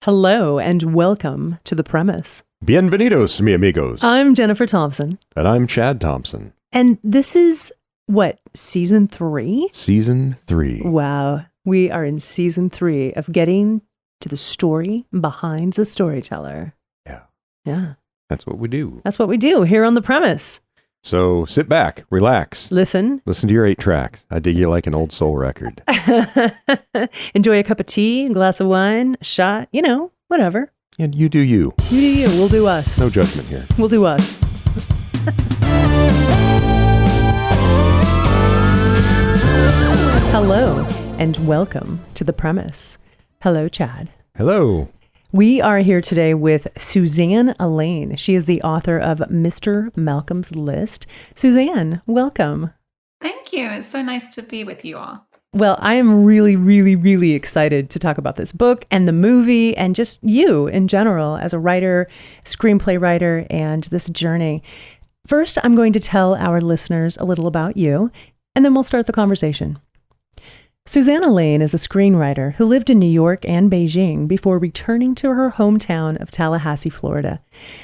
Hello and welcome to The Premise. Bienvenidos, mi amigos. I'm Jeniffer Thompson. And I'm Chad Thompson. And this is, season 3? Season 3. Wow. We are in season 3 of getting to the story behind the storyteller. Yeah. That's what we do. That's what we do here on The Premise. So sit back, relax. Listen to your 8 tracks. I dig you like an old soul record. Enjoy a cup of tea, a glass of wine, a shot, whatever. And you do you. You do you. We'll do us. No judgment here. We'll do us. Hello and welcome to The Premise. Hello, Chad. Hello. We are here today with Suzanne Allain. She is the author of Mr. Malcolm's List. Suzanne, welcome. Thank you. It's so nice to be with you all. Well, I am really, really, really excited to talk about this book and the movie and just you in general as a writer, screenplay writer, and this journey. First, I'm going to tell our listeners a little about you, and then we'll start the conversation. Suzanne Allain is a screenwriter who lived in New York and Beijing before returning to her hometown of Tallahassee, Florida,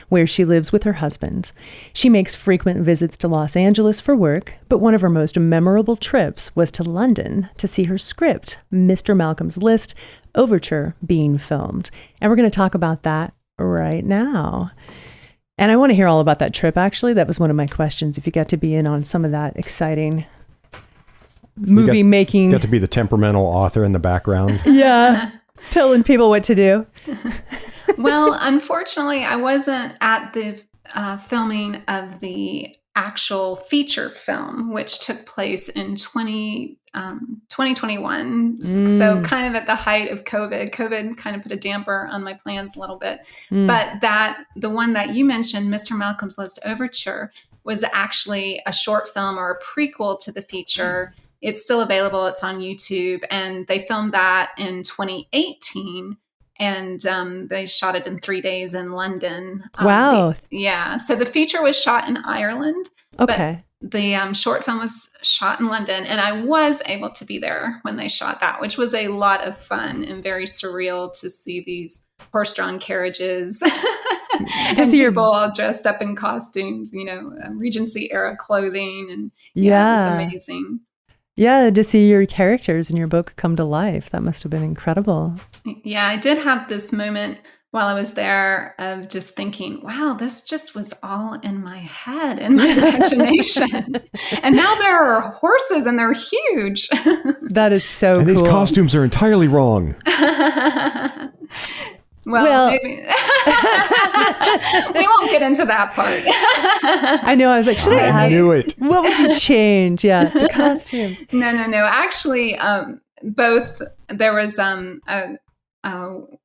where she lives with her husband. She makes frequent visits to Los Angeles for work, but one of her most memorable trips was to London to see her script, Mr. Malcolm's List, Overture, being filmed. And we're going to talk about that right now. And I want to hear all about that trip, actually. That was one of my questions, if you got to be in on some of that exciting movie making. Got to be the temperamental author in the background. Yeah. Telling people what to do. Well, unfortunately, I wasn't at the filming of the actual feature film, which took place in 2021. So kind of at the height of COVID. COVID kind of put a damper on my plans a little bit. But the one that you mentioned, Mr. Malcolm's List Overture, was actually a short film or a prequel to the feature. It's still available. It's on YouTube. And they filmed that in 2018. And they shot it in 3 days in London. Wow. So the feature was shot in Ireland. Okay. But the short film was shot in London. And I was able to be there when they shot that, which was a lot of fun and very surreal to see these horse-drawn carriages. To see people all dressed up in costumes, Regency era clothing. And it was amazing. Yeah, to see your characters in your book come to life. That must have been incredible. Yeah, I did have this moment while I was there of just thinking, wow, this just was all in my head and my imagination. And now there are horses and they're huge. That is so cool. And these costumes are entirely wrong. Well, maybe. We won't get into that part. I know. I was like, should I ask? I knew it. What would you change? Yeah, the costumes. No. Actually, both. There was a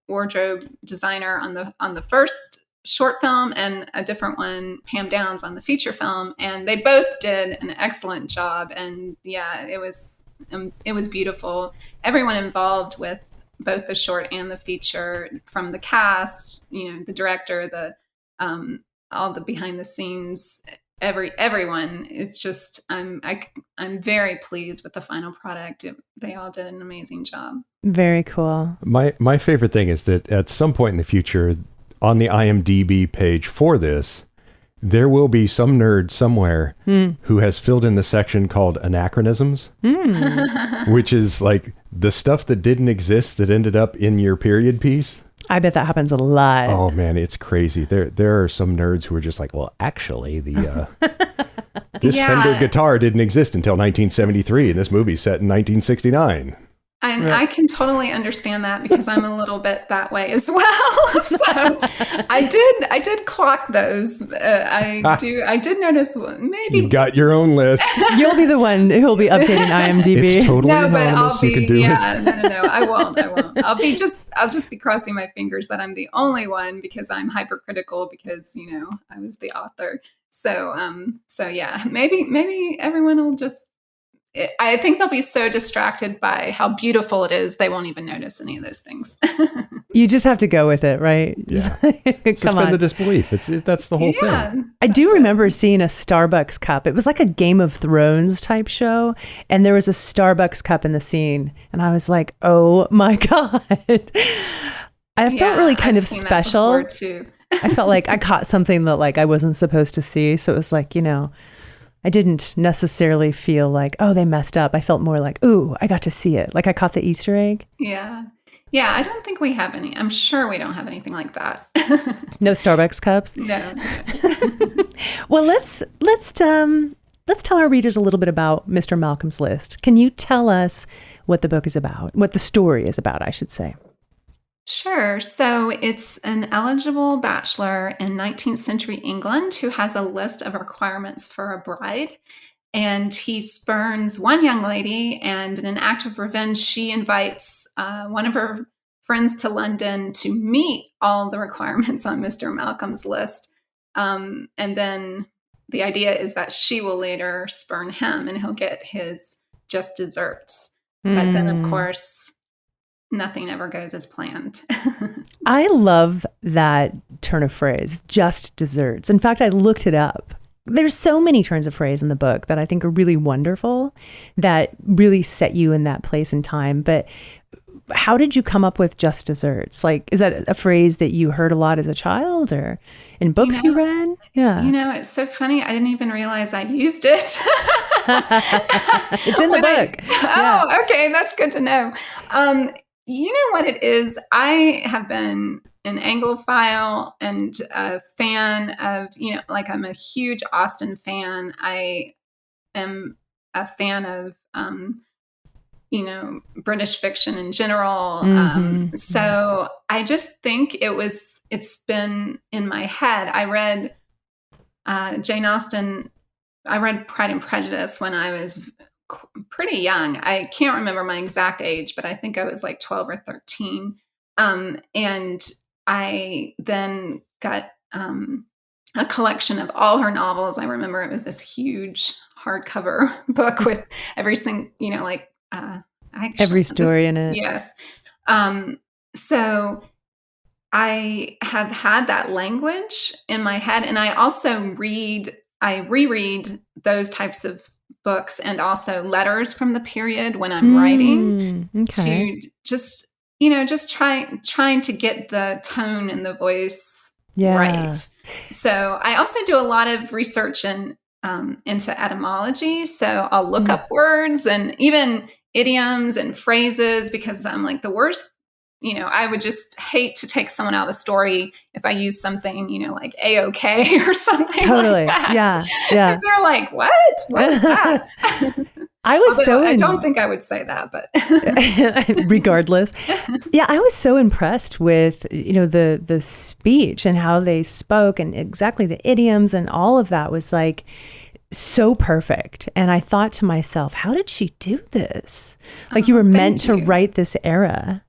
wardrobe designer on the first short film and a different one, Pam Downs, on the feature film, and they both did an excellent job. And yeah, it was beautiful. Everyone involved with both the short and the feature, from the cast, the director, all the behind the scenes, everyone. It's just I'm very pleased with the final product. They all did an amazing job. Very cool. My favorite thing is that at some point in the future, on the IMDb page for this, there will be some nerd somewhere who has filled in the section called anachronisms, which is like the stuff that didn't exist that ended up in your period piece. I bet that happens a lot. Oh man, it's crazy. There are some nerds who are just like, well, actually, this Fender guitar didn't exist until 1973, and this movie's set in 1969. And I can totally understand that because I'm a little bit that way as well. So I did clock those. I did notice maybe you've got your own list. You'll be the one who'll be updating IMDb. It's totally anonymous. But I'll be. You can do it. No. I won't. I'll just be crossing my fingers that I'm the only one because I'm hypercritical because I was the author. So yeah, maybe everyone will just. I think they'll be so distracted by how beautiful it is, they won't even notice any of those things. You just have to go with it, right? Yeah. Come Suspend on. the disbelief. That's the whole thing. I do remember seeing a Starbucks cup. It was like a Game of Thrones type show, and there was a Starbucks cup in the scene, and I was like, oh my God. I felt really kind I've of seen that special. before, too. I felt like I caught something that like I wasn't supposed to see. So it was like, I didn't necessarily feel like, oh, they messed up. I felt more like, ooh, I got to see it. Like I caught the Easter egg. Yeah. Yeah, I don't think we have any. I'm sure we don't have anything like that. No Starbucks cups. No. Well, let's tell our readers a little bit about Mr. Malcolm's List. Can you tell us what the book is about? What the story is about, I should say. Sure. So it's an eligible bachelor in 19th century England who has a list of requirements for a bride. And he spurns one young lady, and in an act of revenge, she invites one of her friends to London to meet all the requirements on Mr. Malcolm's list. And then the idea is that she will later spurn him and he'll get his just desserts. But then, of course, nothing ever goes as planned. I love that turn of phrase, just desserts. In fact, I looked it up. There's so many turns of phrase in the book that I think are really wonderful, that really set you in that place and time. But how did you come up with just desserts? Like, is that a phrase that you heard a lot as a child or in books you read? Yeah. It's so funny. I didn't even realize I used it. It's in the book. Okay. That's good to know. You know what it is? I have been an Anglophile and a fan of, like I'm a huge Austen fan. I am a fan of, British fiction in general. So I just think it's been in my head. I read Jane Austen. I read Pride and Prejudice when I was pretty young. I can't remember my exact age, but I think I was like 12 or 13. And I then got a collection of all her novels. I remember it was this huge hardcover book with every single, every story in it. Yes. So I have had that language in my head, and I also reread those types of books and also letters from the period when I'm writing to just trying to get the tone and the voice right. So I also do a lot of research into etymology. So I'll look up words and even idioms and phrases, because I'm like, the worst, I would just hate to take someone out of the story if I use something, like A-OK or something like that. Yeah. And they're like, what? What is that? I don't think I would say that, but regardless. Yeah, I was so impressed with, the speech and how they spoke and exactly the idioms and all of that was like so perfect. And I thought to myself, how did she do this? Like you were meant to write this era.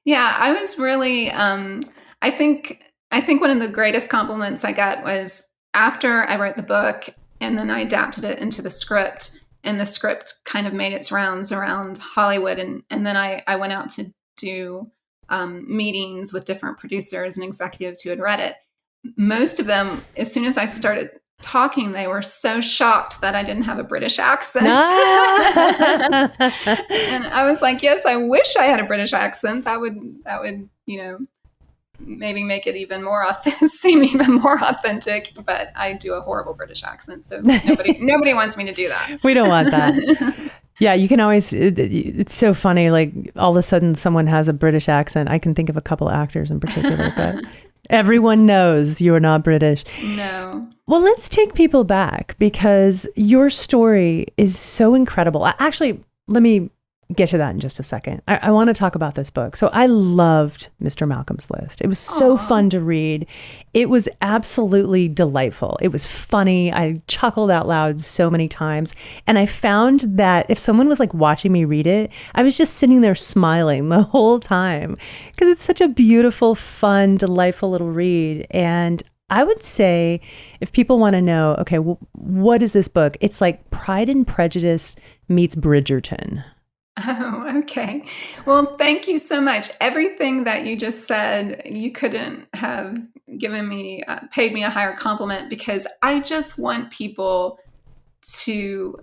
Yeah, I was really, I think one of the greatest compliments I got was after I wrote the book and then I adapted it into the script, and the script kind of made its rounds around Hollywood. And then I went out to do meetings with different producers and executives who had read it. Most of them, as soon as I started talking, they were so shocked that I didn't have a British accent. And I was like, yes, I wish I had a British accent. That would, maybe make it even more seem even more authentic, but I do a horrible British accent. So nobody wants me to do that. We don't want that. Yeah, you can always, it's so funny. Like all of a sudden someone has a British accent. I can think of a couple actors in particular, but everyone knows you're not British. No. Well, let's take people back because your story is so incredible. Actually, let me get to that in just a second. I want to talk about this book. So I loved Mr. Malcolm's List. It was so fun to read. It was absolutely delightful. It was funny. I chuckled out loud so many times. And I found that if someone was like watching me read it, I was just sitting there smiling the whole time because it's such a beautiful, fun, delightful little read. And I would say if people want to know, okay, well, what is this book? It's like Pride and Prejudice meets Bridgerton. Oh, okay. Well, thank you so much. Everything that you just said, you couldn't have paid me a higher compliment, because I just want people to,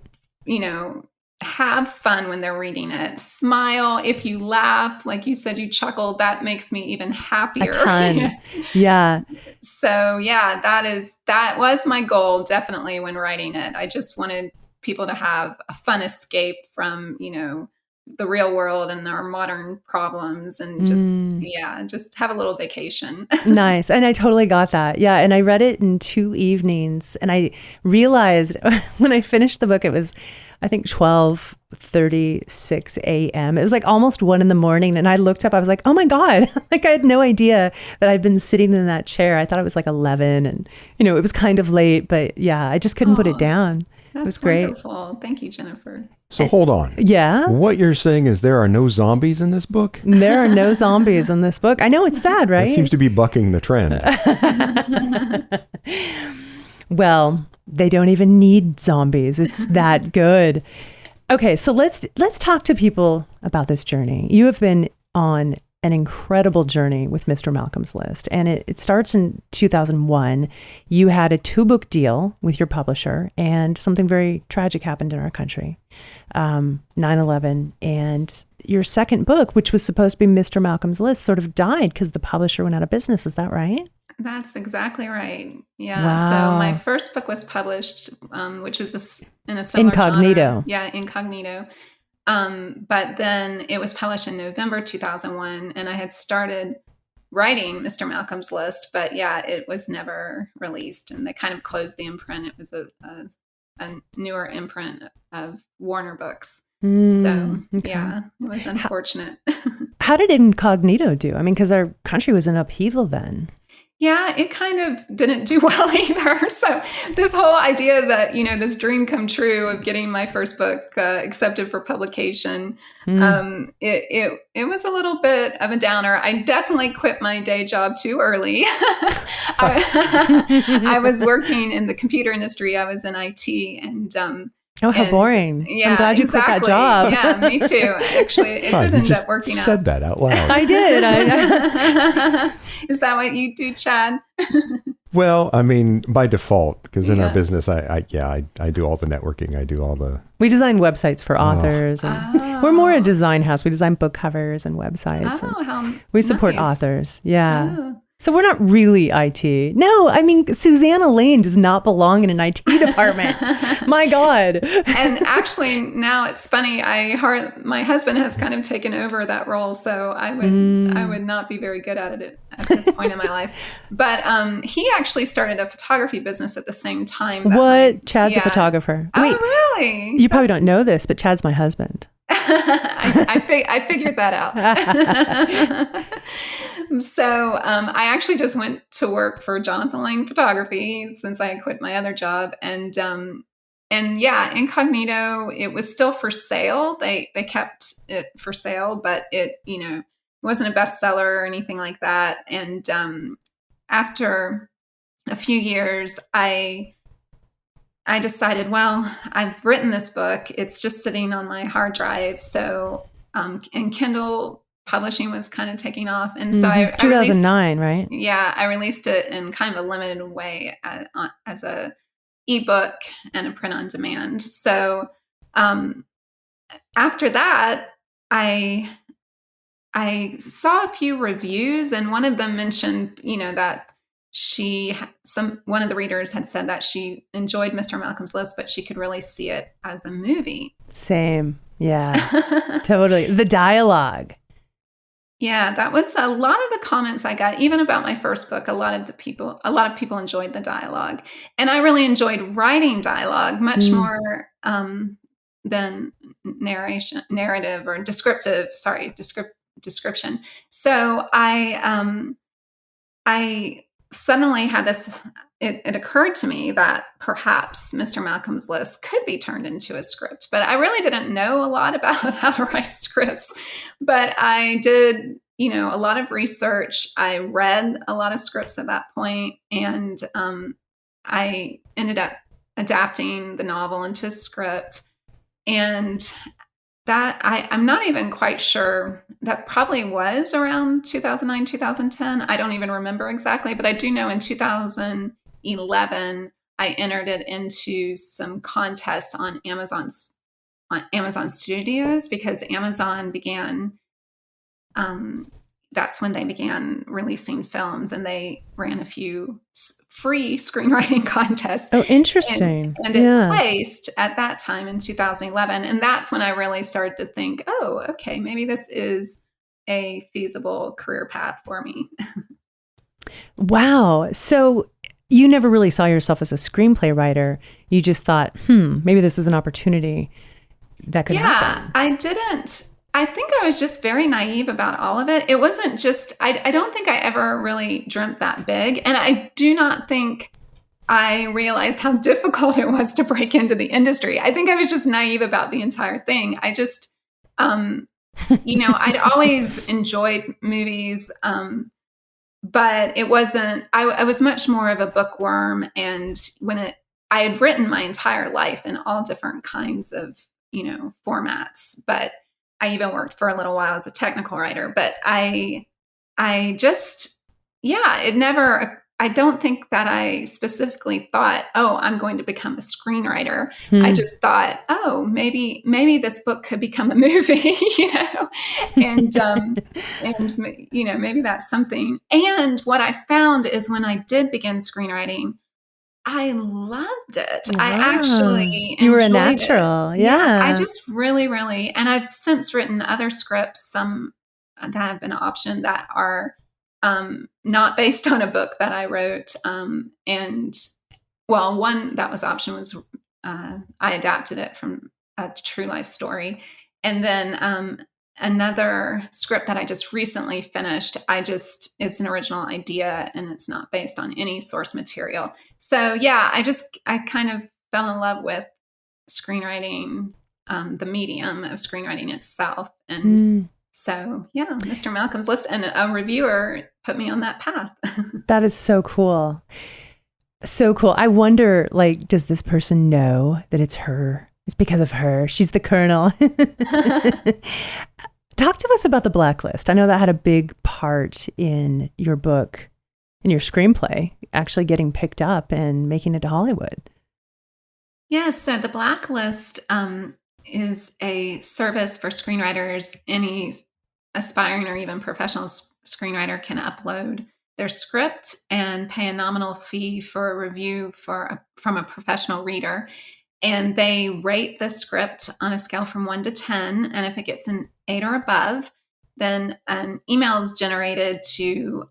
have fun when they're reading it. Smile. If you laugh, like you said, you chuckle, that makes me even happier. A ton. Yeah. So yeah, that was my goal definitely when writing it. I just wanted people to have a fun escape from, the real world and our modern problems, and just have a little vacation. Nice. And I totally got that. Yeah. And I read it in 2 evenings, and I realized when I finished the book, it was, I think, 12:36 a.m. It was like almost 1 a.m. And I looked up, I was like, oh my God, like I had no idea that I'd been sitting in that chair. I thought it was like 11, and, it was kind of late, but yeah, I just couldn't put it down. It was great. Wonderful. Thank you, Jennifer. So hold on. Yeah. What you're saying is there are no zombies in this book? There are no zombies in this book. I know, it's sad, right? It seems to be bucking the trend. Well, they don't even need zombies. It's that good. Okay, so let's talk to people about this journey. You have been on an incredible journey with Mr. Malcolm's List, and it starts in 2001. You had a 2-book deal with your publisher, and something very tragic happened in our country, 9/11, and your second book, which was supposed to be Mr. Malcolm's List, sort of died because the publisher went out of business. Is that right? That's exactly right. Yeah. Wow. So my first book was published, which was in a similar Incognito. genre. Yeah, Incognito. But then it was published in November 2001, and I had started writing Mr. Malcolm's List, but yeah, it was never released, and they kind of closed the imprint. It was a newer imprint of Warner Books. So okay. yeah, it was unfortunate. How did Incognito do? I mean, because our country was in upheaval then. Yeah, it kind of didn't do well either. So this whole idea that, this dream come true of getting my first book accepted for publication, it was a little bit of a downer. I definitely quit my day job too early. I was working in the computer industry. I was in IT, and oh, how boring. Yeah, I'm glad you quit that job. Yeah, me too. Actually, it did end up working out. Said that out loud. I did. Is that what you do, Chad? Well, I mean, by default, because in our business, I do all the networking. I do all the... We design websites for authors. And we're more a design house. We design book covers and websites. Oh, how we support nice. Authors. Yeah. Oh. So we're not really IT. No, I mean, Suzanne Allain does not belong in an IT department. My God. And actually, now it's funny. My husband has kind of taken over that role, so I would not be very good at it at this point in my life. But he actually started a photography business at the same time. Chad's a photographer. Oh, Wait, really? You probably don't know this, but Chad's my husband. I figured that out. So I actually just went to work for Jonathan Lane Photography since I quit my other job, and yeah, Incognito, it was still for sale. They kept it for sale, but it wasn't a bestseller or anything like that. And after a few years, I decided, well, I've written this book. It's just sitting on my hard drive. So, and Kindle publishing was kind of taking off. And so I 2009, right? Yeah, I released it in kind of a limited way as a ebook and a print on demand. So after that, I saw a few reviews, and one of them mentioned, that one of the readers had said that she enjoyed Mr. Malcolm's List, but she could really see it as a movie. Same. Yeah, totally. The dialogue. Yeah, that was a lot of the comments I got, even about my first book. A lot of people enjoyed the dialogue, and I really enjoyed writing dialogue much more than narrative or descriptive. Sorry, description. So I suddenly had this. It occurred to me that perhaps Mr. Malcolm's List could be turned into a script, but I really didn't know a lot about how to write scripts. But I did, a lot of research. I read a lot of scripts at that point, and I ended up adapting the novel into a script. And that I'm not even quite sure. That probably was around 2009, 2010. I don't even remember exactly, but I do know in 2011, I entered it into some contests on Amazon's on Amazon Studios, because Amazon began, that's when they began releasing films, and they ran a few free screenwriting contests. Oh, interesting. And it placed at that time in 2011. And that's when I really started to think, oh, okay, maybe this is a feasible career path for me. Wow. So you never really saw yourself as a screenplay writer. You just thought, maybe this is an opportunity that could happen. I didn't. I think I was just very naive about all of it. It wasn't just, I don't think I ever really dreamt that big. And I do not think I realized how difficult it was to break into the industry. I think I was just naive about the entire thing. I just, I'd always enjoyed movies, but it wasn't, I was much more of a bookworm. And I had written my entire life in all different kinds of, formats, but I even worked for a little while as a technical writer, but I don't think that I specifically thought, oh, I'm going to become a screenwriter. I just thought, oh, maybe this book could become a movie, and maybe that's something. And what I found is when I did begin screenwriting, I loved it. Wow. I actually You were a enjoyed natural. it. Yeah. I just really, really, and I've since written other scripts, some that have been optioned that are not based on a book that I wrote. One that was optioned was I adapted it from a true life story. And then another script that I just recently finished, it's an original idea and it's not based on any source material. So yeah, I kind of fell in love with screenwriting, the medium of screenwriting itself. And so yeah, Mr. Malcolm's List and a reviewer put me on that path. That is so cool. So cool. I wonder, does this person know that it's her? It's because of her. She's the Colonel. Talk to us about the Blacklist. I know that had a big part in your book, in your screenplay, actually getting picked up and making it to Hollywood. Yes. So the Blacklist is a service for screenwriters. Any aspiring or even professional screenwriter can upload their script and pay a nominal fee for a review from a professional reader. And they rate the script on a scale from 1 to 10. And if it gets an 8 or above, then an email is generated to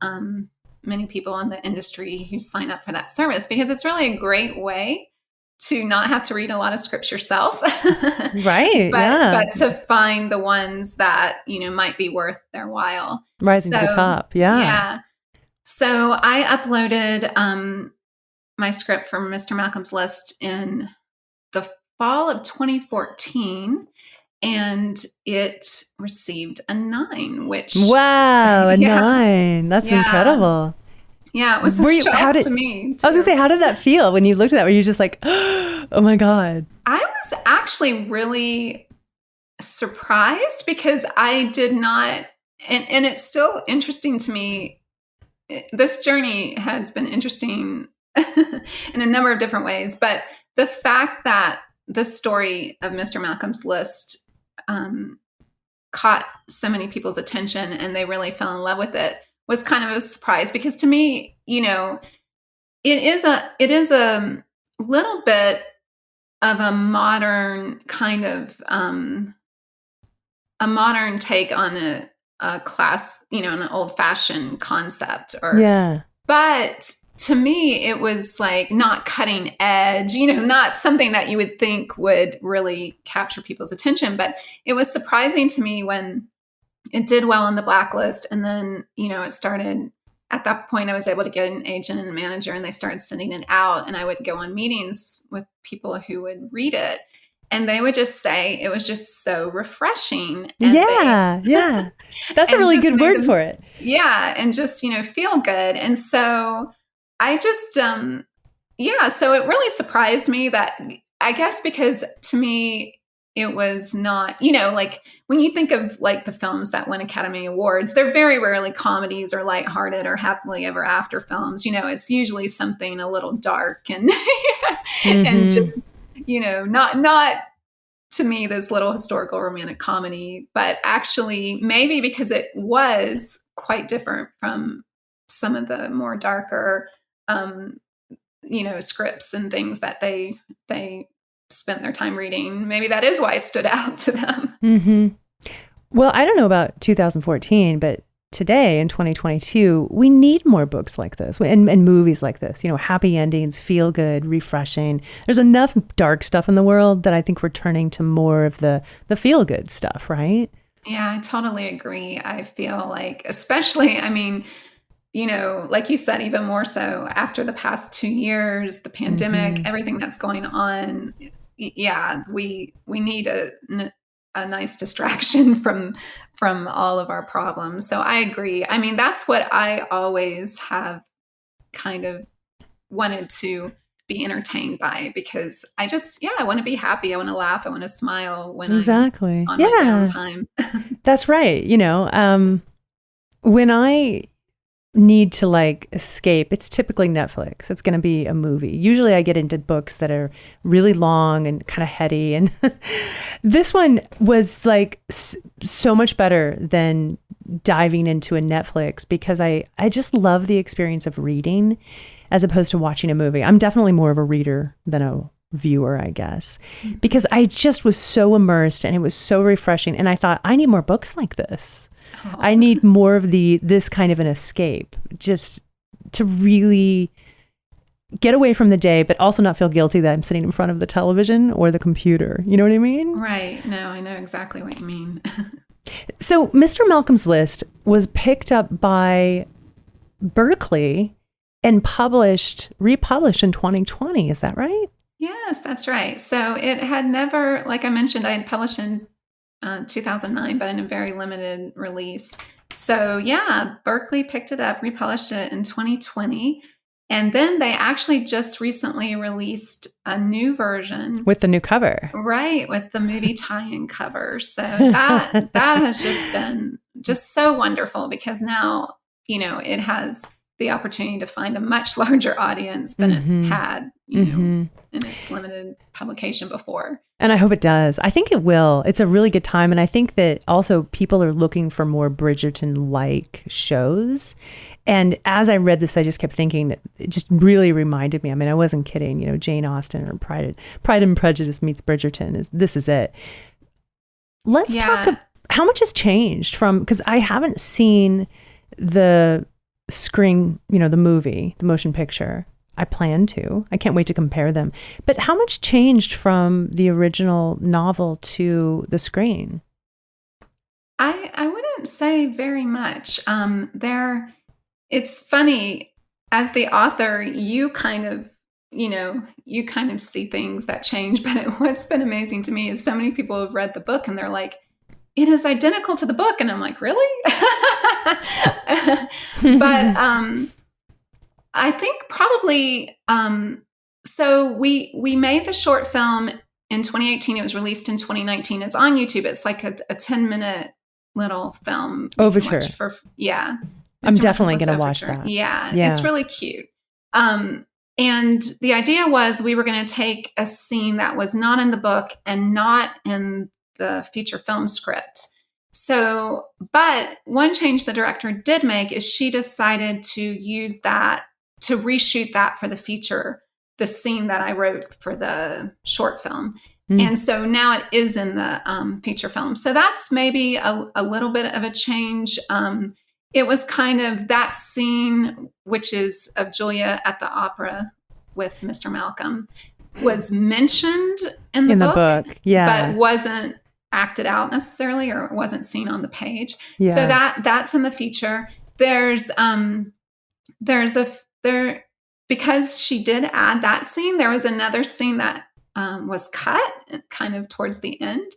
many people in the industry who sign up for that service, because it's really a great way to not have to read a lot of scripts yourself. Right. But to find the ones that, might be worth their while. Rising to the top. Yeah. Yeah. So I uploaded my script from Mr. Malcolm's List in the fall of 2014, and it received a 9, which... Wow, a 9. That's incredible. Yeah, it was a shock to me, too. I was going to say, how did that feel when you looked at that? Were you just like, oh my God? I was actually really surprised, because I did not... And it's still interesting to me. This journey has been interesting in a number of different ways, but the fact that the story of Mr. Malcolm's List caught so many people's attention and they really fell in love with it was kind of a surprise, because to me, it is a little bit of a modern kind of a modern take on a class, an old-fashioned concept. But to me, it was not cutting edge, not something that you would think would really capture people's attention. But it was surprising to me when it did well on the Blacklist. And then, it started, at that point, I was able to get an agent and a manager, and they started sending it out. And I would go on meetings with people who would read it. And they would just say it was just so refreshing. And yeah. That's a really good word for it. Yeah. And just, feel good. And so I just, so it really surprised me that, I guess, because to me, it was not, when you think of the films that win Academy Awards, they're very rarely comedies or lighthearted or happily ever after films. It's usually something a little dark and, and just, not to me this little historical romantic comedy, but actually maybe because it was quite different from some of the more darker, scripts and things that they spent their time reading. Maybe that is why it stood out to them. Mm-hmm. Well, I don't know about 2014, but today in 2022, we need more books like this and movies like this, happy endings, feel good, refreshing. There's enough dark stuff in the world that I think we're turning to more of the feel good stuff, right? Yeah, I totally agree. I feel like, especially, like you said, even more so after the past 2 years, the pandemic, everything that's going on. Yeah, we need a nice distraction from all of our problems. So I agree. I mean, that's what I always have kind of wanted to be entertained by, because I want to be happy. I want to laugh. I want to smile when I'm on my downtime. That's right. When I need to escape, it's typically Netflix. It's going to be a movie. Usually I get into books that are really long and kind of heady, and this one was so much better than diving into a Netflix, because I just love the experience of reading as opposed to watching a movie. I'm definitely more of a reader than a viewer, I guess, because I just was so immersed and it was so refreshing, and I thought, I need more books like this. I need more of this kind of an escape, just to really get away from the day, but also not feel guilty that I'm sitting in front of the television or the computer. You know what I mean? Right. No, I know exactly what you mean. So Mr. Malcolm's List was picked up by Berkley and republished in 2020. Is that right? Yes, that's right. So it had never, like I mentioned, I had published in 2009, but in a very limited release. So yeah, Berkley picked it up, republished it in 2020. And then they actually just recently released a new version. With the new cover. Right, with the movie tie-in cover. So that has just been just so wonderful, because now, it has the opportunity to find a much larger audience than it had, in its limited publication before. And I hope it does. I think it will. It's a really good time. And I think that also people are looking for more Bridgerton-like shows. And as I read this, I just kept thinking, it just really reminded me. I mean, I wasn't kidding. Jane Austen or Pride and Prejudice meets Bridgerton. This is it. Let's talk. How much has changed because I haven't seen the the movie, the motion picture. I plan to. I can't wait to compare them. But how much changed from the original novel to the screen? I wouldn't say very much. It's funny, as the author, you kind of see things that change. But what's been amazing to me is so many people have read the book and they're like, it is identical to the book. And I'm like, really? But I think probably, so we made the short film in 2018. It was released in 2019. It's on YouTube. It's like a 10-minute little film. Overture. I'm definitely going to watch that. Yeah, it's really cute. And the idea was we were going to take a scene that was not in the book and not in the feature film script. So, but one change the director did make is she decided to use that, to reshoot that for the scene that I wrote for the short film. And so now it is in the feature film. So that's maybe a little bit of a change. It was kind of that scene, which is of Julia at the opera with Mr. Malcolm, was mentioned in the book, but wasn't acted out necessarily, or wasn't seen on the page. So that's in the feature. Because she did add that scene, there was another scene that was cut kind of towards the end.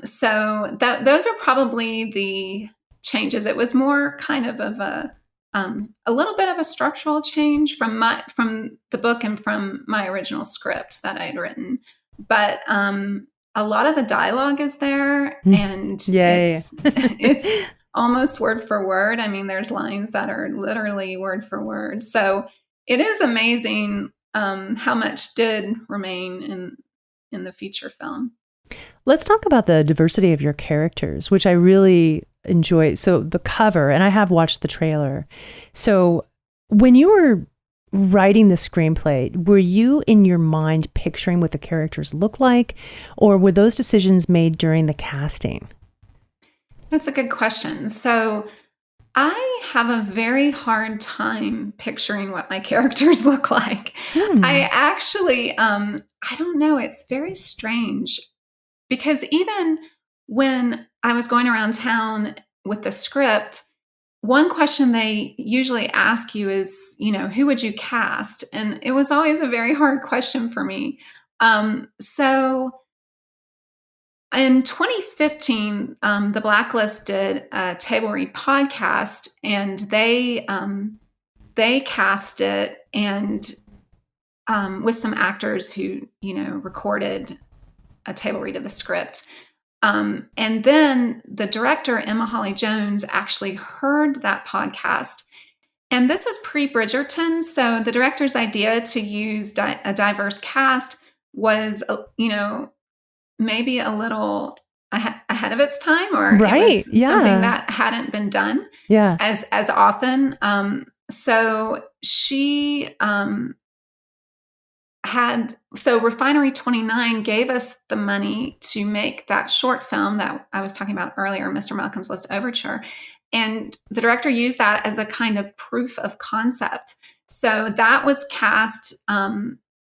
So those are probably the changes. It was more kind of a little bit of a structural change from the book and from my original script that I had written. But a lot of the dialogue is there, and it's almost word for word. I mean, there's lines that are literally word for word. So it is amazing how much did remain in the feature film. Let's talk about the diversity of your characters, which I really enjoy. So the cover, and I have watched the trailer. So when you were writing the screenplay, were you in your mind picturing what the characters look like, or were those decisions made during the casting? That's a good question. So I have a very hard time picturing what my characters look like. I actually, I don't know, it's very strange because even when I was going around town with the script, one question they usually ask you is, who would you cast? And it was always a very hard question for me. So in 2015, the Blacklist did a table read podcast, and they cast it and with some actors who recorded a table read of the script. And then the director, Emma Holly Jones, actually heard that podcast. And this was pre-Bridgerton. So the director's idea to use a diverse cast was, maybe a little ahead of its time, or right. It was something that hadn't been done as often. So she so Refinery 29 gave us the money to make that short film that I was talking about earlier, Mr. Malcolm's List Overture. And the director used that as a kind of proof of concept. So that was cast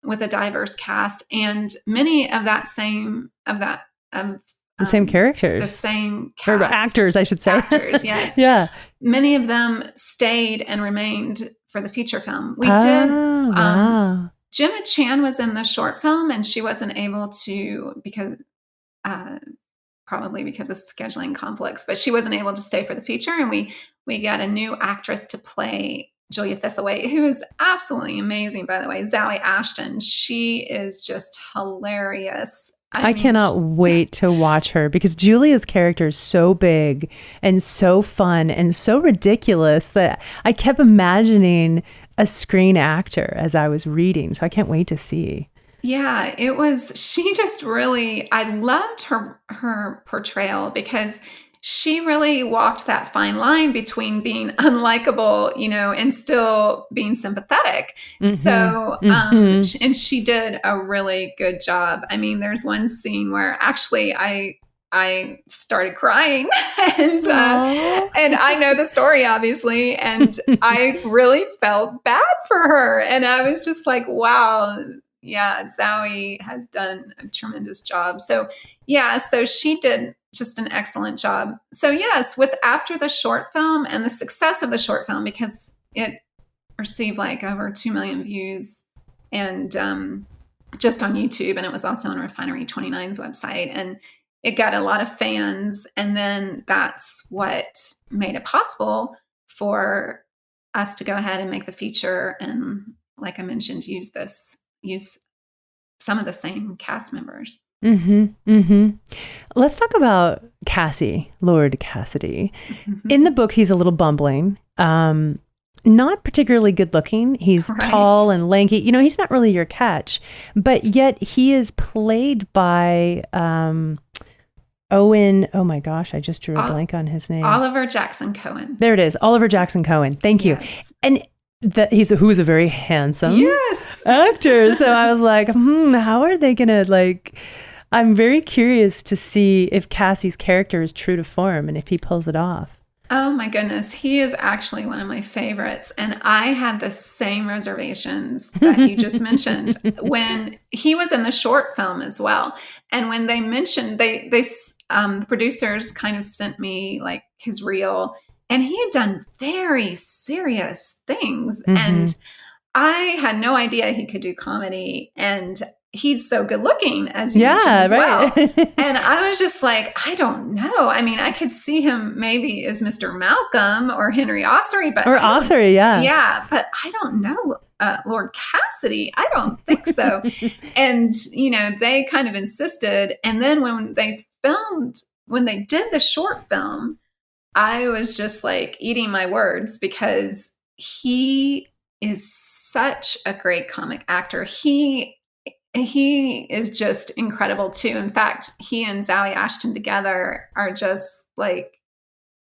with a diverse cast, and many of the same characters, the same cast, or actors, I should say. Actors, yes. Yeah. Many of them stayed and remained for the feature film. We did. Wow. Gemma Chan was in the short film, and she wasn't able to probably because of scheduling conflicts, but she wasn't able to stay for the feature. And we got a new actress to play Julia Thistlewaite, who is absolutely amazing, by the way, Zoe Ashton. She is just hilarious. I cannot wait to watch her, because Julia's character is so big and so fun and so ridiculous that I kept imagining a screen actor as I was reading. So I can't wait to see. Yeah, she just really, I loved her portrayal, because she really walked that fine line between being unlikable, and still being sympathetic. Mm-hmm. So, and she did a really good job. I mean, there's one scene where actually I started crying, and I know the story, obviously, and I really felt bad for her. And I was just like, wow, yeah, Zoe has done a tremendous job. So she did just an excellent job. So yes, after the short film and the success of the short film, because it received like over 2 million views, and just on YouTube, and it was also on Refinery 29's website, and it got a lot of fans. And then that's what made it possible for us to go ahead and make the feature, and like I mentioned, use some of the same cast members. Mm-hmm, mm-hmm. Let's talk about Lord Cassidy. Mm-hmm. In the book, he's a little bumbling, not particularly good looking. He's tall and lanky. He's not really your catch, but yet he is played by Owen. Oh my gosh, I just drew a blank on his name. Oliver Jackson Cohen. There it is. Oliver Jackson Cohen. Thank you. Yes. And who is a very handsome actor. So I was like, how are they gonna I'm very curious to see if Cassie's character is true to form and if he pulls it off. Oh my goodness. He is actually one of my favorites. And I had the same reservations that you just mentioned when he was in the short film as well. And when they mentioned, the producers kind of sent me like his reel, and he had done very serious things. Mm-hmm. And I had no idea he could do comedy. And he's so good looking, as you mentioned as well. And I was just like, I don't know. I mean, I could see him maybe as Mr. Malcolm or Henry Ossery, but yeah, but I don't know. Lord Cassidy, I don't think so. And they kind of insisted. And then when they did the short film, I was just like eating my words, because he is such a great comic actor. he is just incredible too. In fact, he and Zawe Ashton together are just like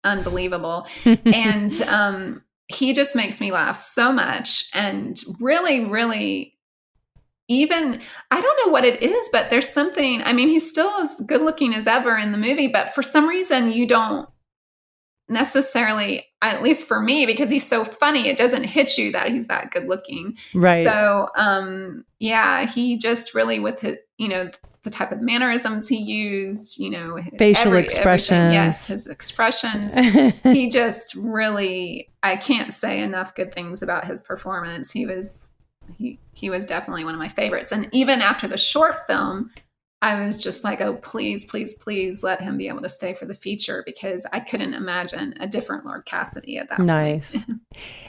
unbelievable. And he just makes me laugh so much. And really, really, even, I don't know what it is, but there's something, I mean, he's still as good looking as ever in the movie, but for some reason you don't necessarily, at least for me, because he's so funny, it doesn't hit you that he's that good looking. Right. So, yeah, he just really, with his, the type of mannerisms he used, facial expressions. Yes, his expressions. He just really, I can't say enough good things about his performance. He was definitely one of my favorites. And even after the short film, I was just like, oh, please, please, please let him be able to stay for the feature, because I couldn't imagine a different Lord Cassidy at that point. Nice.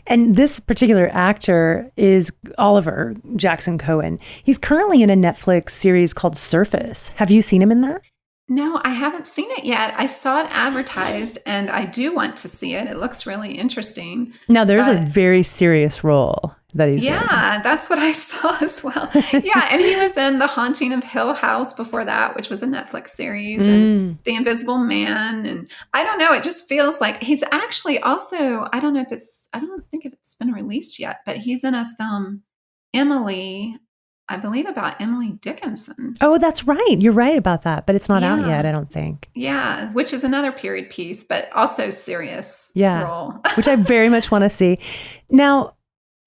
And this particular actor is Oliver Jackson Cohen. He's currently in a Netflix series called Surface. Have you seen him in that? No, I haven't seen it yet. I saw it advertised and I do want to see it. It looks really interesting. Now, there's a very serious role that he's in. Yeah, that's what I saw as well. Yeah, and he was in The Haunting of Hill House before that, which was a Netflix series, and The Invisible Man. And I don't know, it just feels like he's actually also, I don't think if it's been released yet, but he's in a film, Emily, I believe, about Emily Dickinson. Oh, that's right. You're right about that, but it's not out yet, I don't think. Yeah, which is another period piece, but also serious role. Which I very much want to see. Now,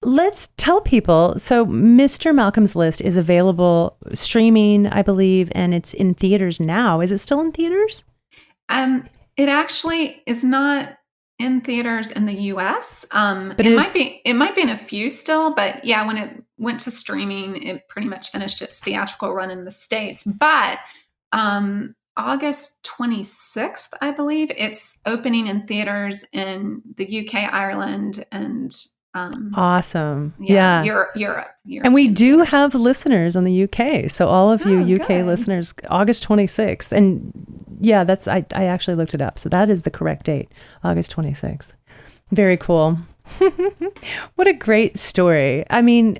let's tell people. So Mr. Malcolm's List is available streaming, I believe, and it's in theaters now. Is it still in theaters? It actually is not in theaters in the US. But it might be in a few still, but yeah, when it went to streaming, it pretty much finished its theatrical run in the States. But August 26th, I believe, it's opening in theaters in the UK, Ireland, and awesome. Yeah. Europe. And we do have listeners in the UK. So all of you UK listeners, August 26th. And yeah, I actually looked it up. So that is the correct date, August 26th. Very cool. What a great story. I mean,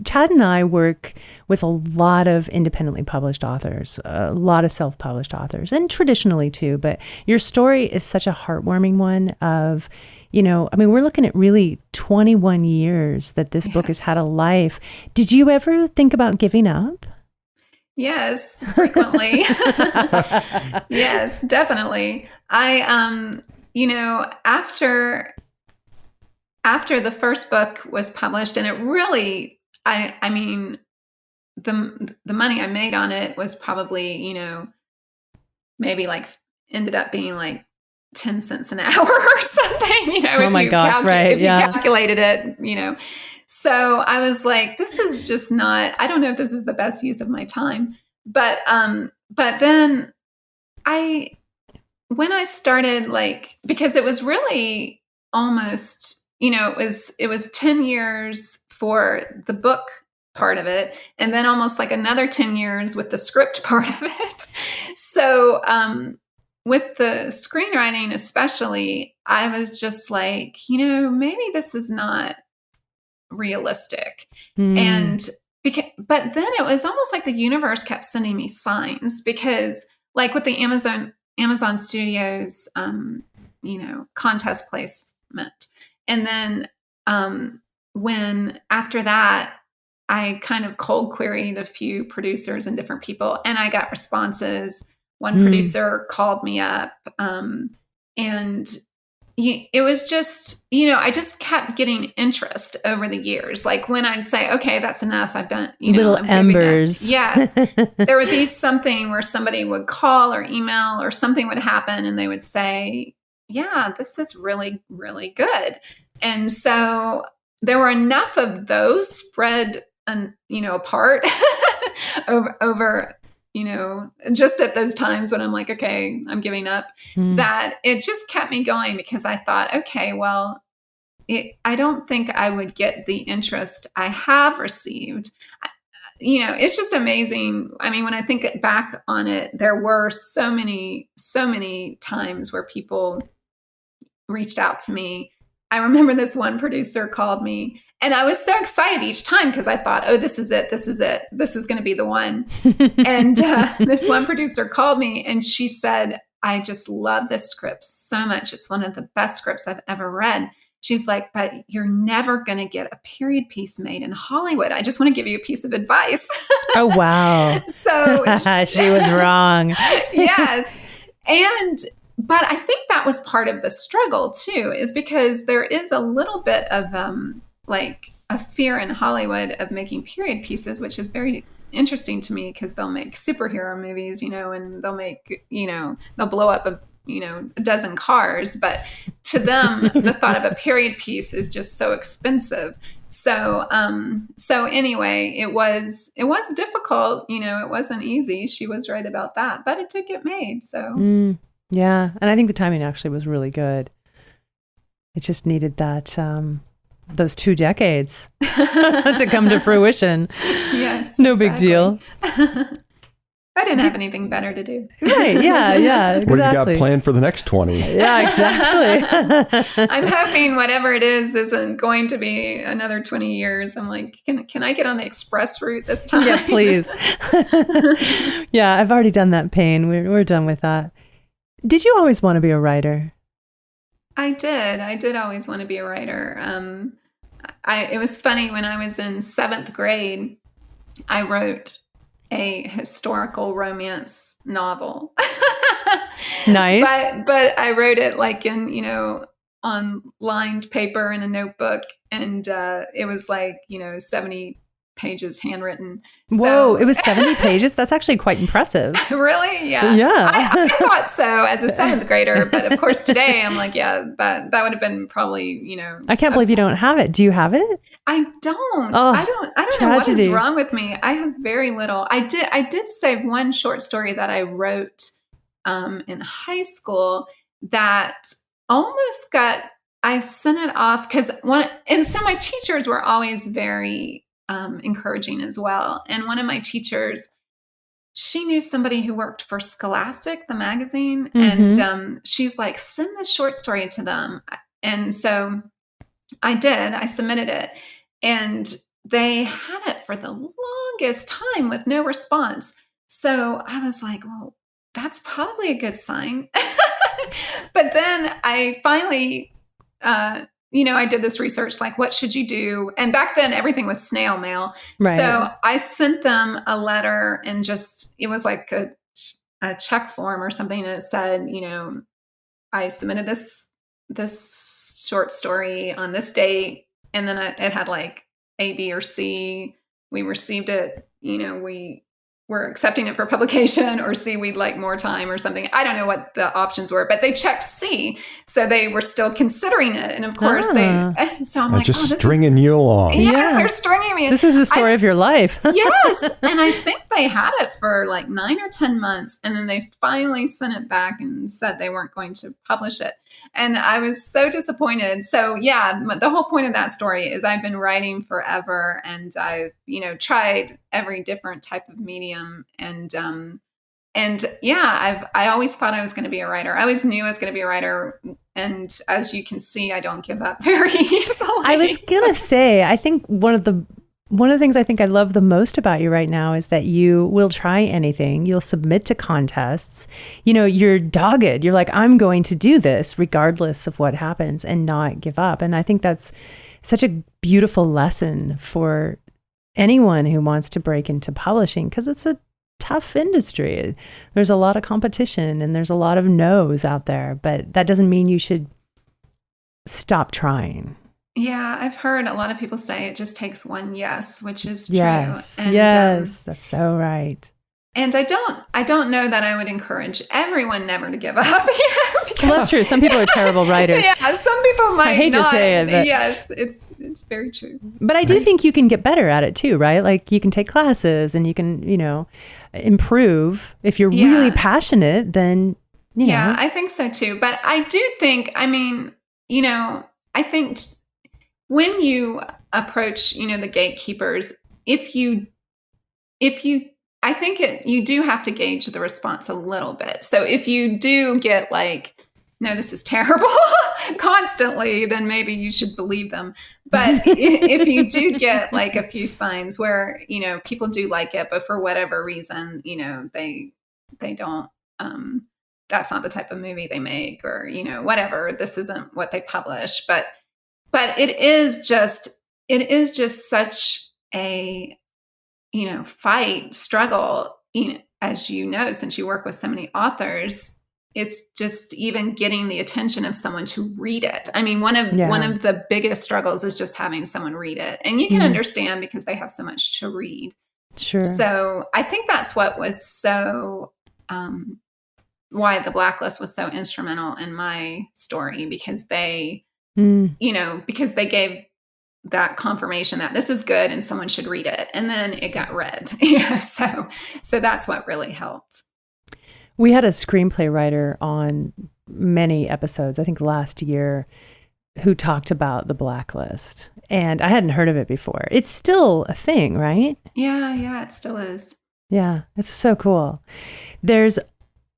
Chad and I work with a lot of independently published authors, a lot of self-published authors, and traditionally too. But your story is such a heartwarming one of, we're looking at really 21 years that this book has had a life. Did you ever think about giving up? Yes, frequently. Yes, definitely. I, after the first book was published, and it really, I mean, the money I made on it was probably, maybe ended up being 10 cents an hour or something, oh my gosh, right. If you calculated it, So I was like, this is just not, I don't know if this is the best use of my time. But then when I started, because it was really almost, it was 10 years for the book part of it, and then almost another 10 years with the script part of it. So, with the screenwriting especially, I was just maybe this is not realistic. But then it was almost like the universe kept sending me signs, because with the Amazon Studios, contest placement. And then when after that, I kind of cold queried a few producers and different people, and I got responses. One producer called me up, and it was just, I just kept getting interest over the years. When I'd say, okay, that's enough, I've done, little embers. Yes. There would be something where somebody would call or email, or something would happen, and they would say, yeah, this is really, really good. And so there were enough of those spread, apart over just at those times when I'm like, okay, I'm giving up, that it just kept me going, because I thought, okay, well, I don't think I would get the interest I have received. It's just amazing. I mean, when I think back on it, there were so many times where people reached out to me. I remember this one producer called me And I was so excited each time because I thought, oh, this is it. This is it. This is going to be the one. And this one producer called me and she said, I just love this script so much. It's one of the best scripts I've ever read. She's like, but you're never going to get a period piece made in Hollywood. I just want to give you a piece of advice. Oh, wow. So she was wrong. Yes. But I think that was part of the struggle too, is because there is a little bit of like a fear in Hollywood of making period pieces, which is very interesting to me because they'll make superhero movies, and they'll make, they'll blow up a dozen cars, but to them, the thought of a period piece is just so expensive. So anyway, it was difficult, it wasn't easy. She was right about that, but it did get made. So yeah. And I think the timing actually was really good. It just needed that, those 2 decades to come to fruition. Yes. No big deal. I didn't have anything better to do. Right. Yeah. Yeah. Exactly. What have you got planned for the next 20? Yeah, exactly. I'm hoping whatever it is isn't going to be another 20 years. I'm like, can I get on the express route this time? Yeah, please. Yeah, I've already done that pain. We're done with that. Did you always want to be a writer? I did always want to be a writer. It was funny when I was in 7th grade, I wrote a historical romance novel. Nice. But I wrote it like in, on lined paper in a notebook. And it was like, 70 pages handwritten. Whoa, it was 70 pages? That's actually quite impressive. Really? Yeah. Yeah. I thought so as a 7th grader, but of course today I'm like, yeah, that would have been probably, I can't believe you don't have it. Do you have it? I don't. Oh, I don't know what is wrong with me. I have very little. I did save one short story that I wrote in high school that almost I sent it off because so my teachers were always very encouraging as well. And one of my teachers, she knew somebody who worked for Scholastic, the magazine. Mm-hmm. And she's like, send this short story to them. And so I did. I submitted it. And they had it for the longest time with no response. So I was like, well, that's probably a good sign. But then I finally, I did this research, like, what should you do? And back then everything was snail mail. Right. So I sent them a letter and it was like a check form or something. And it said, I submitted this short story on this date. And then it had like A, B, or C. We received it, we were accepting it for publication, or C, we'd like more time or something. I don't know what the options were, but they checked C. So they were still considering it. And of course so I'm like, just stringing you along. Yes, Yeah. they're stringing me. This is the story of your life. Yes. And I think they had it for like 9 or 10 months. And then they finally sent it back and said they weren't going to publish it. And I was so disappointed. So yeah, the whole point of that story is I've been writing forever, and I've, tried every different type of medium. And yeah, I always thought I was going to be a writer. I always knew I was going to be a writer. And as you can see, I don't give up very easily. I was going to say, I think one of the things I think I love the most about you right now is that you will try anything. You'll submit to contests. You're dogged. You're like, I'm going to do this regardless of what happens, and not give up. And I think that's such a beautiful lesson for anyone who wants to break into publishing, because it's a tough industry. There's a lot of competition and there's a lot of no's out there, but that doesn't mean you should stop trying. Yeah, I've heard a lot of people say it just takes one yes, which is true. Yes, And, yes, that's so right. And I don't know that I would encourage everyone never to give up. Well, that's true. Some people are terrible writers. Yeah, some people might. I hate not. to say it, but yes, it's very true. But I do think you can get better at it too, right? Like you can take classes and you can, improve. If you're really passionate, then you know. Yeah, I think so too. But I do think, I think when you approach, the gatekeepers, you do have to gauge the response a little bit. So if you do get like, no, this is terrible constantly, then maybe you should believe them. But if you do get like a few signs where, people do like it, but for whatever reason, they don't, that's not the type of movie they make, or, whatever, this isn't what they publish. But it is just such a, fight, struggle, as since you work with so many authors, it's just even getting the attention of someone to read it. I mean, one of the biggest struggles is just having someone read it. And you can understand because they have so much to read. Sure. So I think that's what was so, why the Blacklist was so instrumental in my story, because they, because they gave that confirmation that this is good and someone should read it. And then it got read, so that's what really helped. We had a screenplay writer on many episodes, I think last year, who talked about the Blacklist. And I hadn't heard of it before. It's still a thing, right? Yeah, it still is. Yeah, it's so cool. There's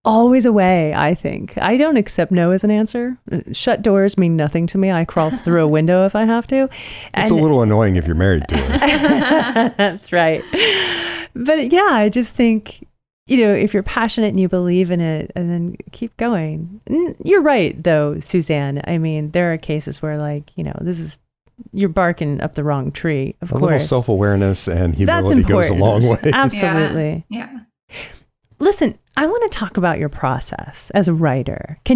always a way, I think. I don't accept no as an answer. Shut doors mean nothing to me. I crawl through a window if I have to. It's a little annoying if you're married to it. That's right. But yeah, I just think, if you're passionate and you believe in it, and then keep going. You're right, though, Suzanne. I mean, there are cases where, you're barking up the wrong tree, of course. A little self-awareness and humility goes a long way. Absolutely. Yeah. Listen, I want to talk about your process as a writer. Are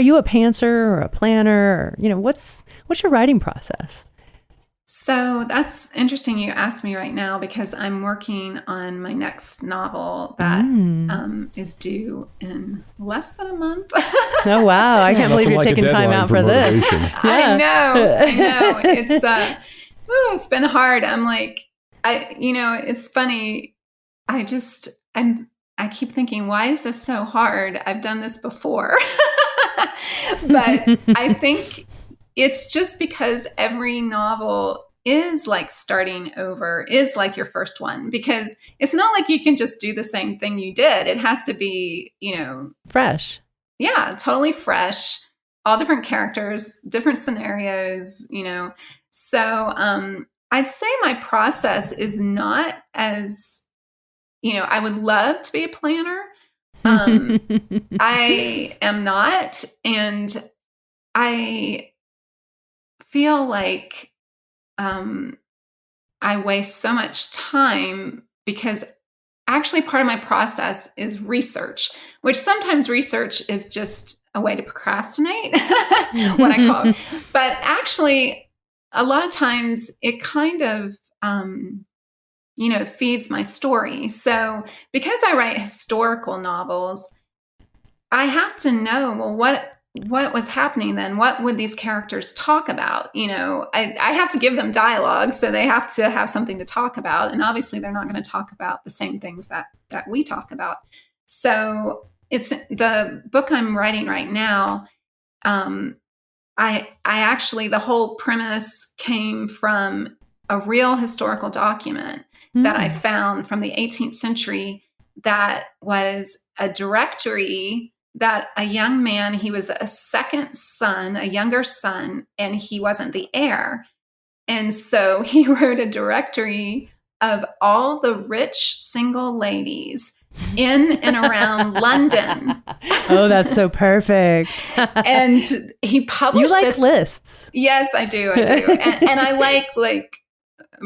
you a pantser or a planner? Or, what's your writing process? So that's interesting you asked me right now, because I'm working on my next novel that is due in less than a month. Oh, wow. I can't believe you're taking time out for this. I know. It's been hard. I'm like, it's funny. I keep thinking, why is this so hard? I've done this before. But I think it's just because every novel is like starting over, is like your first one, because it's not like you can just do the same thing you did. It has to be, fresh. Yeah, totally fresh. All different characters, different scenarios, So I'd say my process is not as, I would love to be a planner. I am not. And I feel like I waste so much time, because actually part of my process is research, which sometimes research is just a way to procrastinate, what I call it. But actually, a lot of times it kind of, feeds my story. So because I write historical novels, I have to know, well, what was happening then? What would these characters talk about? I have to give them dialogue, so they have to have something to talk about. And obviously they're not going to talk about the same things that we talk about. So it's the book I'm writing right now. I actually, the whole premise came from a real historical document that I found from the 18th century that was a directory that a young man, he was a second son, a younger son, and he wasn't the heir. And so he wrote a directory of all the rich single ladies in and around London. Oh, that's so perfect. And he published this lists. Yes, I do. And I like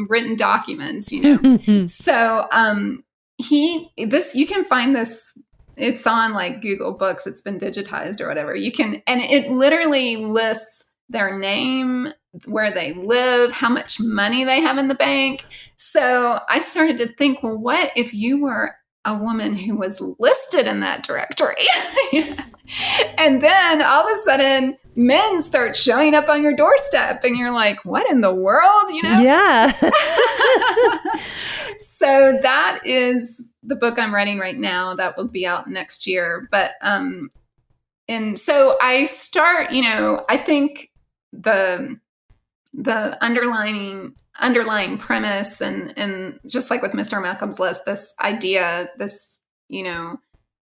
written documents, So you can find this. It's on like Google Books. It's been digitized or whatever. And it literally lists their name, where they live, how much money they have in the bank. So I started to think, well, what if you were a woman who was listed in that directory? And then all of a sudden men start showing up on your doorstep and you're like, what in the world? Yeah. So that is the book I'm writing right now that will be out next year. But, and so I start, I think the underlying premise and just like with Mr. Malcolm's List, this idea, this,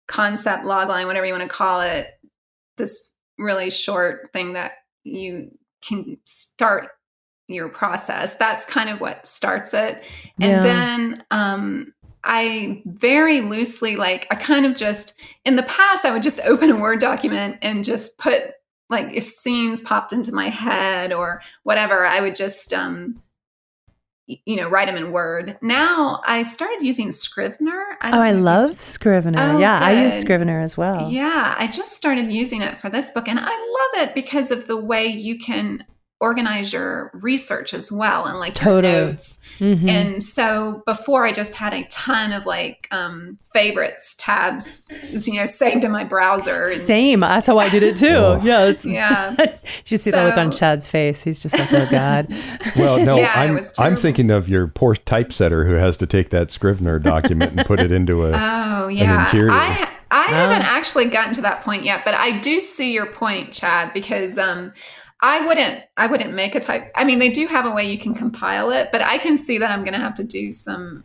concept, logline, whatever you want to call it, this really short thing that you can start your process. That's kind of what starts it. And then I very loosely, like, I kind of just, in the past, I would just open a Word document and just put, like, if scenes popped into my head or whatever, I would just, write them in Word. Now I started using Scrivener. I love Scrivener. I use Scrivener as well. Yeah, I just started using it for this book, and I love it because of the way you can organize your research as well, and like your notes. And so before, I just had a ton of like favorites tabs, saved in my browser. Same. That's how I did it too. Oh. You see the look on Chad's face. He's just like, oh God. Well, no, I'm thinking of your poor typesetter who has to take that Scrivener document and put it into an interior. I haven't actually gotten to that point yet, but I do see your point, Chad, because I wouldn't make a type. I mean, they do have a way you can compile it, but I can see that I'm going to have to do some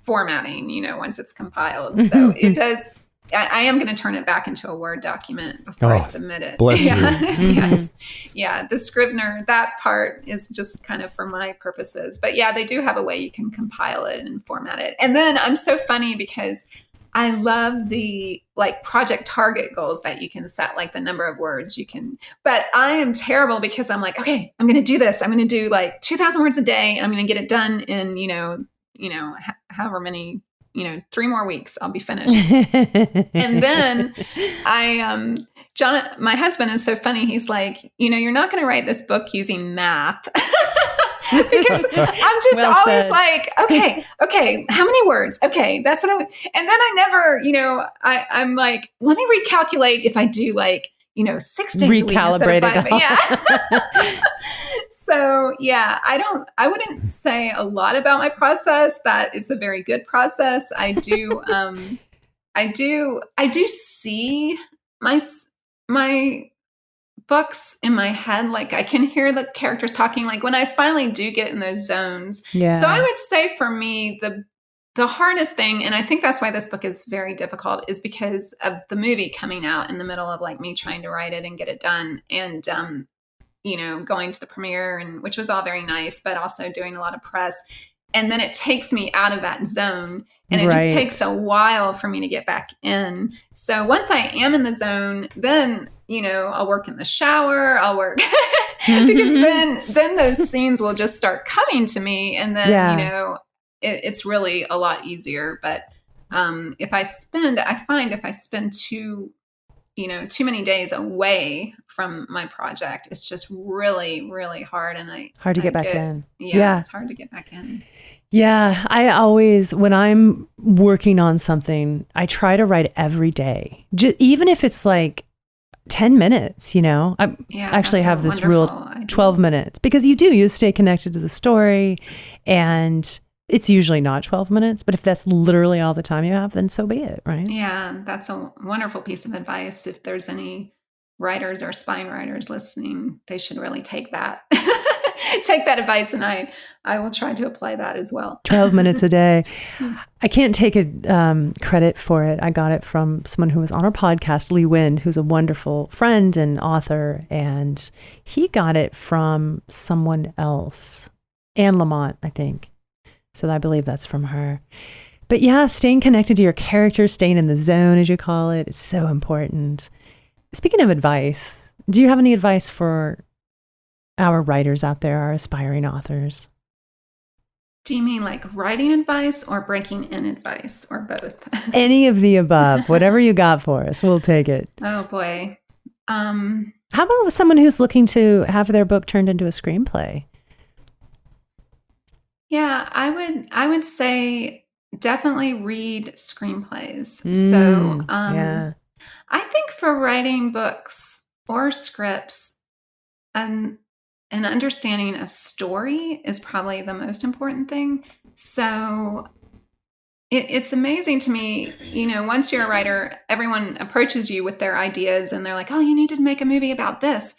formatting, once it's compiled. So it does. I am going to turn it back into a Word document before I submit it. Bless you. Yes. Yeah. The Scrivener, that part is just kind of for my purposes. But yeah, they do have a way you can compile it and format it. And then I'm so funny because I love the like project target goals that you can set, like the number of words you can, but I am terrible because I'm like, okay, I'm going to do this. I'm going to do like 2,000 words a day. And I'm going to get it done in, however many, 3 more weeks, I'll be finished. And then John, my husband is so funny. He's like, you're not going to write this book using math. Because I'm just always like, okay, how many words? Okay, that's what and then I never, I'm like, let me recalculate if I do like, 6 days a week instead of 5. Yeah. So yeah, I wouldn't say a lot about my process, that it's a very good process. I do see my books in my head, like I can hear the characters talking, like when I finally do get in those zones. Yeah. So I would say for me, the hardest thing, and I think that's why this book is very difficult, is because of the movie coming out in the middle of like me trying to write it and get it done, and going to the premiere, and which was all very nice, but also doing a lot of press. And then it takes me out of that zone, and it just takes a while for me to get back in. So once I am in the zone, then, I'll work in the shower, I'll work because then those scenes will just start coming to me. And then, it's really a lot easier. But if I spend too many days away from my project, it's just really, really hard. And hard to get back in. Yeah, it's hard to get back in. Yeah, I always, when I'm working on something, I try to write every day, even if it's like 10 minutes, I actually have this rule, 12 minutes, because you stay connected to the story, and it's usually not 12 minutes, but if that's literally all the time you have, then so be it, right? Yeah, that's a wonderful piece of advice. If there's any writers or spine writers listening, they should really take that. Take that advice, and I will try to apply that as well. 12 minutes a day. I can't take credit for it. I got it from someone who was on our podcast, Lee Wind, who's a wonderful friend and author, and he got it from someone else, Anne Lamont, I think. So I believe that's from her. But yeah, staying connected to your character, staying in the zone, as you call it, is so important. Speaking of advice, do you have any advice for our writers out there, our aspiring authors? Do you mean like writing advice or breaking in advice, or both? Any of the above, whatever you got for us, we'll take it. Oh boy. How about someone who's looking to have their book turned into a screenplay? Yeah, I would say definitely read screenplays. So I think for writing books or scripts, an understanding of story is probably the most important thing. So it's amazing to me, once you're a writer, everyone approaches you with their ideas, and they're like, oh, you need to make a movie about this.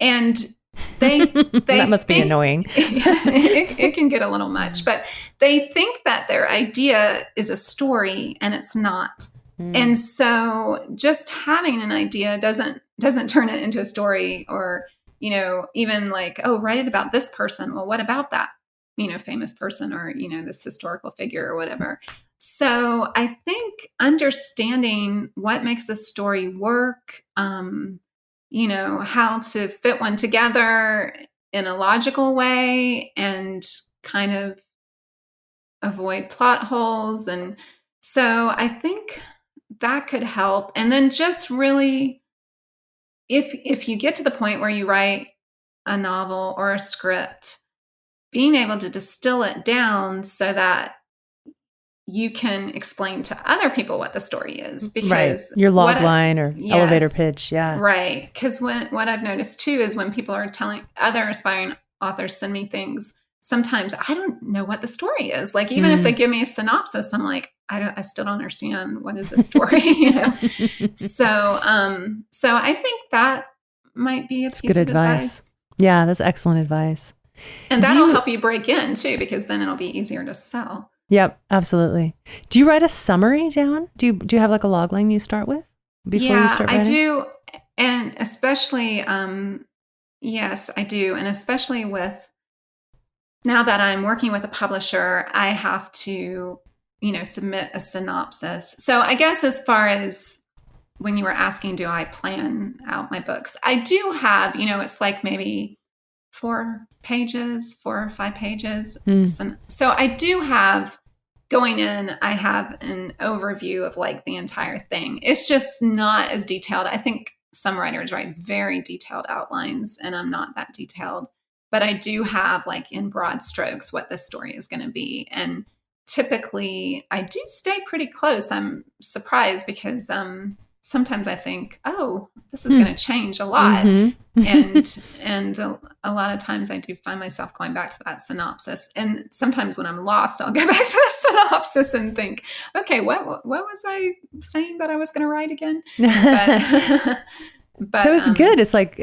And they that must be annoying. It can get a little much, but they think that their idea is a story, and it's not. And so just having an idea doesn't doesn't turn it into a story, or, you know, even like, oh, write it about this person. Well, what about that, you know, famous person, or, you know, this historical figure or whatever. So I think understanding what makes a story work, you know, how to fit one together in a logical way and kind of avoid plot holes. And so I think that could help. And then just really, if you get to the point where you write a novel or a script, being able to distill it down so that you can explain to other people what the story is, because your log line or elevator pitch. Yeah. Right. Because what I've noticed too is when people are telling other aspiring authors, send me things, sometimes I don't know what the story is. Like, even if they give me a synopsis, I'm like, I still don't understand, what is the story, you know? So I think that might be a piece good of advice. Yeah, that's excellent advice. And that'll help you break in too, because then it'll be easier to sell. Yep, absolutely. Do you write a summary down? Do you have like a log line you start with before you start writing? I do. And especially, yes, I do. And especially with, now that I'm working with a publisher, I have to, you know, submit a synopsis. So I guess as far as when you were asking, do I plan out my books? I do have, you know, it's like maybe 4 or 5 pages. So I do have, going in, I have an overview of like the entire thing. It's just not as detailed. I think some writers write very detailed outlines, and I'm not that detailed. But I do have, like, in broad strokes, what this story is going to be. And typically I do stay pretty close. I'm surprised because sometimes I think, oh, this is going to change a lot. And a lot of times I do find myself going back to that synopsis. And sometimes when I'm lost, I'll go back to the synopsis and think, okay, what was I saying that I was going to write again? But so it's good. It's like,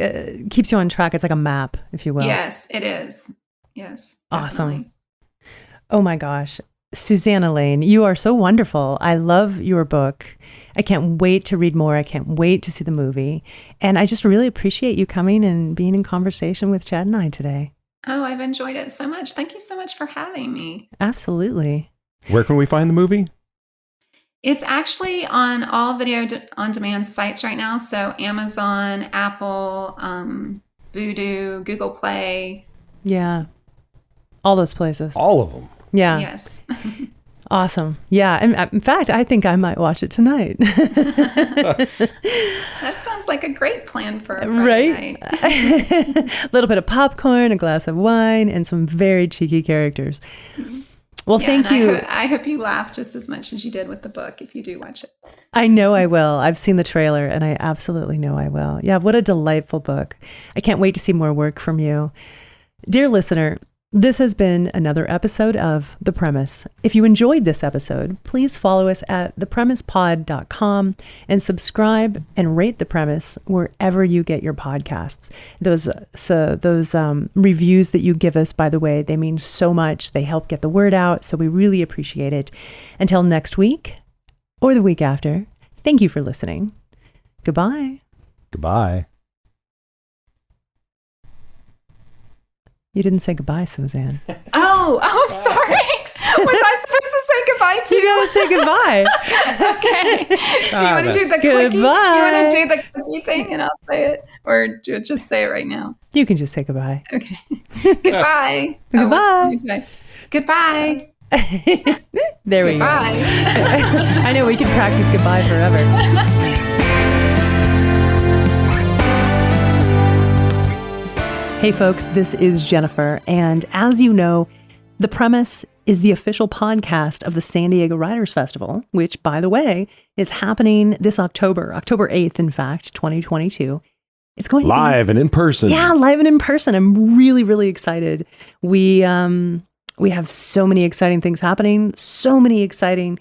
keeps you on track. It's like a map, if you will. Yes, it is. Yes. Definitely. Awesome. Oh my gosh. Suzanne Allain, you are so wonderful. I love your book. I can't wait to read more. I can't wait to see the movie. And I just really appreciate you coming and being in conversation with Chad and I today. Oh, I've enjoyed it so much. Thank you so much for having me. Absolutely. Where can we find the movie? It's actually on all video on demand sites right now. So Amazon, Apple, Vudu, Google Play. Yeah. All those places. All of them. Yeah. Yes. Awesome. Yeah. And in fact, I think I might watch it tonight. That sounds like a great plan for a Friday night. A little bit of popcorn, a glass of wine, and some very cheeky characters. Well, thank you. I hope you laugh just as much as you did with the book if you do watch it. I know I will. I've seen the trailer and I absolutely know I will. Yeah, what a delightful book. I can't wait to see more work from you. Dear listener, this has been another episode of The Premise. If you enjoyed this episode, please follow us at thepremisepod.com and subscribe and rate The Premise wherever you get your podcasts. Those reviews that you give us, by the way, they mean so much. They help get the word out, so we really appreciate it. Until next week or the week after, thank you for listening. Goodbye. Goodbye. You didn't say goodbye, Suzanne. Oh, I'm sorry. Was I supposed to say goodbye too? You gotta say goodbye. Okay. Do you want to do the clicky? Goodbye. You want to do the clicky thing and I'll say it? Or just say it right now? You can just say goodbye. Okay. Goodbye. Goodbye. Goodbye. There we go. I know, we can practice goodbye forever. Hey folks, this is Jennifer, and as you know, The Premise is the official podcast of the San Diego Writers Festival, which, by the way, is happening this October 8th, in fact, 2022. It's going live and in person. Yeah, live and in person. I'm really, really excited. We have so many exciting things happening, so many exciting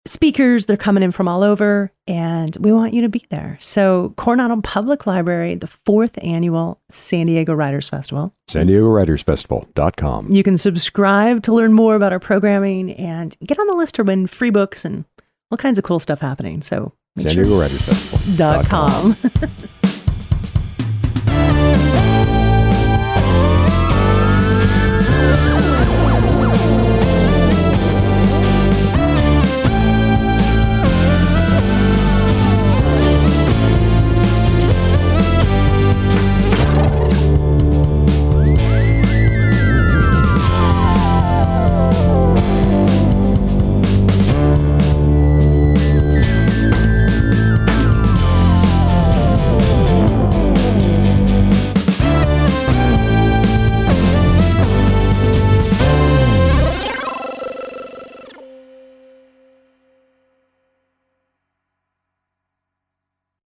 speakers. They're coming in from all over, and we want you to be there. So Coronado Public Library, the 4th annual San Diego Writers Festival. SanDiegoWritersFestival.com. You can subscribe to learn more about our programming and get on the list to win free books and all kinds of cool stuff happening. So SanDiegoWritersFestival.com.